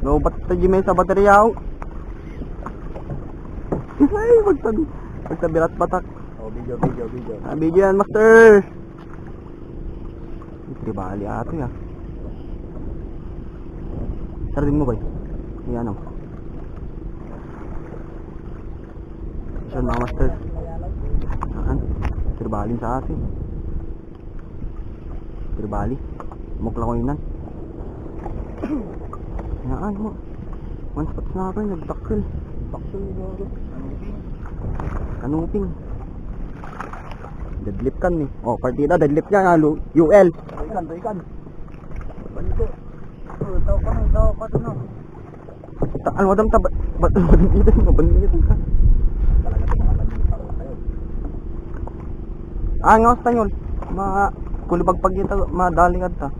Lobat sa Jimmy sa baterya ako. Ay, magsabirat batak. Oh, video. Video yan, master. Tribali ato ya. Sardin mo ba? Yan o. Yan mga master. Yan. Tribali sa atin. Tribali. Mukla ko yun. Yan mo. One spot sniper, nagdaksil. Kanuping. Deadlift kan nih. Oh, partida deadlift niya nga UL. Ikan. Banito. Tahu ka no. Ano wadam ta ito mo banito ka. Talaga tumakan taro tayo. Ngawas tayo. Kulibag pag ito madali ka ta.